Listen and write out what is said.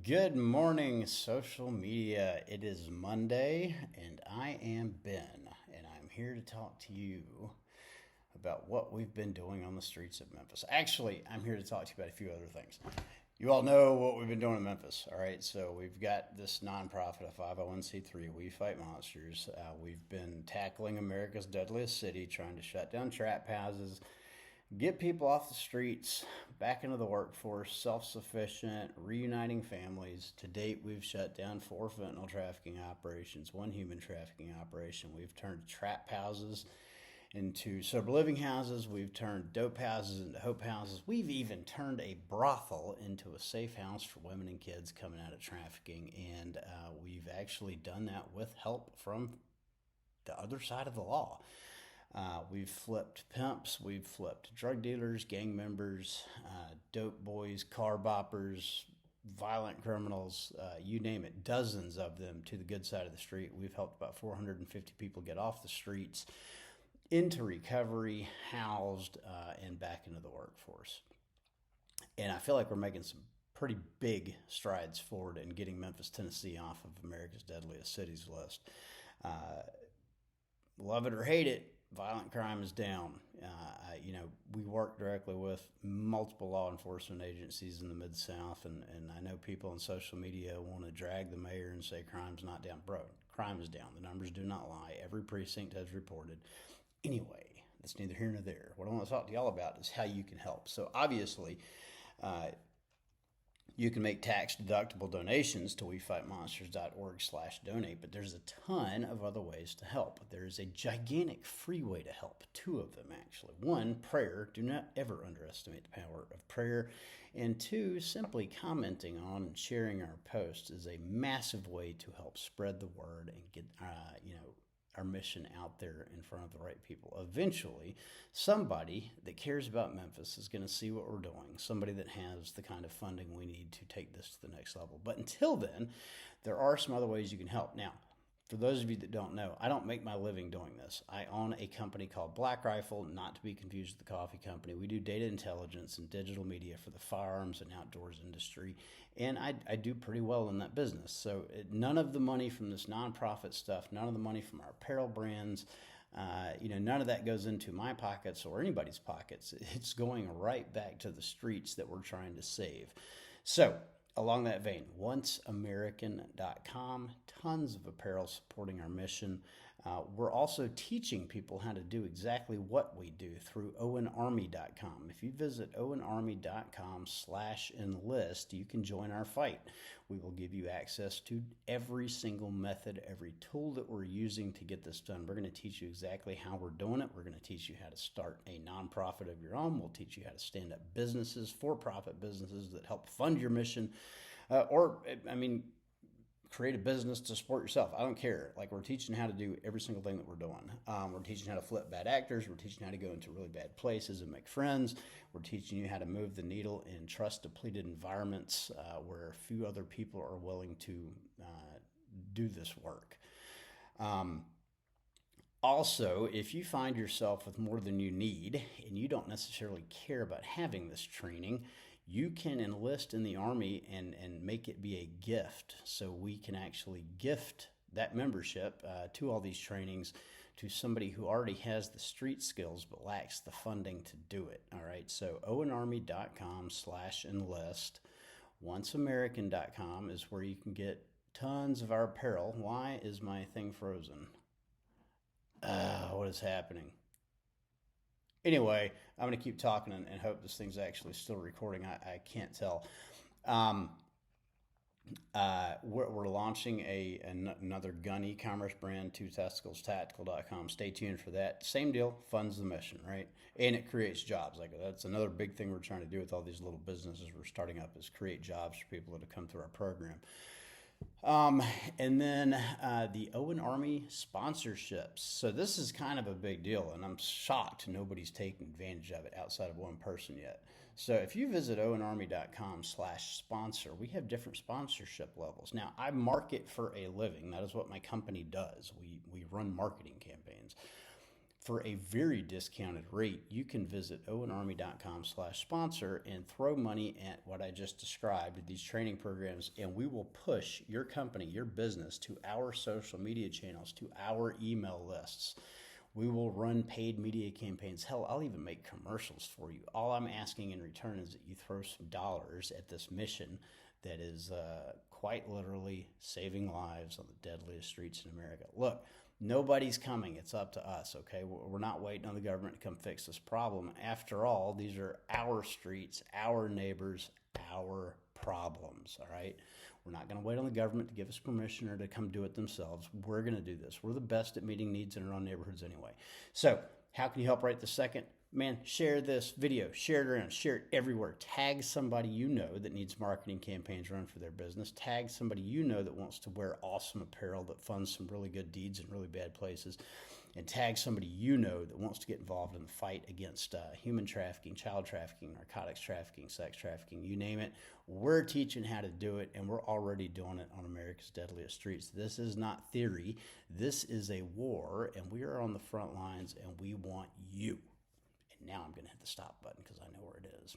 Good morning, social media. It is Monday, and I am Ben, and I'm here to talk to you about what we've been doing on the streets of Memphis. Actually, I'm here to talk to you about a few other things. You all know what we've been doing in Memphis, all right? So we've got this nonprofit, a 501c3, We Fight Monsters. We've been tackling America's deadliest city, trying to shut down trap houses, get people off the streets, back into the workforce, self sufficient, reuniting families. To date, we've shut down 4 fentanyl trafficking operations, 1 human trafficking operation. We've turned trap houses into sober living houses. We've turned dope houses into hope houses. We've even turned a brothel into a safe house for women and kids coming out of trafficking. And we've actually done that with help from the other side of the law. We've flipped pimps, we've flipped drug dealers, gang members, dope boys, car boppers, violent criminals, you name it, dozens of them to the good side of the street. We've helped about 450 people get off the streets, into recovery, housed, and back into the workforce. And I feel like we're making some pretty big strides forward in getting Memphis, Tennessee off of America's deadliest cities list. Uh, Love it or hate it, violent crime is down. We work directly with multiple law enforcement agencies in the Mid South, and I know people on social media want to drag the mayor and say crime's not down. Bro, crime is down. The numbers do not lie. Every precinct has reported. Anyway, that's neither here nor there. What I want to talk to y'all about is how you can help. So obviously, uh, you can make tax deductible donations to wefightmonsters.org/donate, but there's a ton of other ways to help. There's a gigantic free way to help, two of them actually. One, prayer. Do not ever underestimate the power of prayer. And two, simply commenting on and sharing our posts is a massive way to help spread the word and get, our mission out there in front of the right people. Eventually, somebody that cares about Memphis is going to see what we're doing, somebody that has the kind of funding we need to take this to the next level. But until then, there are some other ways you can help. Now, for those of you that don't know, I don't make my living doing this. I own a company called Black Rifle, not to be confused with the coffee company. We do data intelligence and digital media for the firearms and outdoors industry, and I do pretty well in that business. So none of the money from this nonprofit stuff, none of the money from our apparel brands, none of that goes into my pockets or anybody's pockets. It's going right back to the streets that we're trying to save. So along that vein, onceamerican.com, tons of apparel supporting our mission. We're also teaching people how to do exactly what we do through owenarmy.com. If you visit owenarmy.com/enlist, you can join our fight. We will give you access to every single method, every tool that we're using to get this done. We're going to teach you exactly how we're doing it. We're going to teach you how to start a nonprofit of your own. We'll teach you how to stand up businesses, for-profit businesses that help fund your mission. Create a business to support yourself. I don't care. Like, we're teaching how to do every single thing that we're doing. We're teaching how to flip bad actors. We're teaching how to go into really bad places and make friends. We're teaching you how to move the needle in trust depleted environments where few other people are willing to do this work. Also, if you find yourself with more than you need and you don't necessarily care about having this training, you can enlist in the Army and make it be a gift. So we can actually gift that membership to all these trainings to somebody who already has the street skills but lacks the funding to do it. All right, so owenarmy.com/enlist. Onceamerican.com is where you can get tons of our apparel. Why is my thing frozen? What is happening? Anyway, I'm going to keep talking and hope this thing's actually still recording. I can't tell. Um, we're launching another gun e-commerce brand, Two Testicles Tactical.com. Stay tuned for that. Same deal, funds the mission, right? And it creates jobs. Like, that's another big thing we're trying to do with all these little businesses we're starting up, is create jobs for people that have come through our program. And then the Owen Army sponsorships. So this is kind of a big deal, and I'm shocked nobody's taken advantage of it outside of one person yet. So if you visit owenarmy.com/sponsor, we have different sponsorship levels. Now, I market for a living. That is what my company does. We run marketing campaigns. for a very discounted rate, you can visit owenarmy.com/sponsor and throw money at what I just described, these training programs, and we will push your company, your business, to our social media channels, to our email lists. We will run paid media campaigns. Hell, I'll even make commercials for you. All I'm asking in return is that you throw some dollars at this mission that is quite literally saving lives on the deadliest streets in America. Look, nobody's coming. It's up to us, okay? We're not waiting on the government to come fix this problem. After all, these are our streets, our neighbors, our problems, all right? We're not going to wait on the government to give us permission or to come do it themselves. We're going to do this. We're the best at meeting needs in our own neighborhoods anyway. So how can you help right this second? Man, share this video, share it around, share it everywhere. Tag somebody you know that needs marketing campaigns run for their business. Tag somebody you know that wants to wear awesome apparel that funds some really good deeds in really bad places. And tag somebody you know that wants to get involved in the fight against human trafficking, child trafficking, narcotics trafficking, sex trafficking, you name it. We're teaching how to do it, and we're already doing it on America's deadliest streets. This is not theory. This is a war, and we are on the front lines, and we want you. And now I'm going to hit the stop button because I know where it is.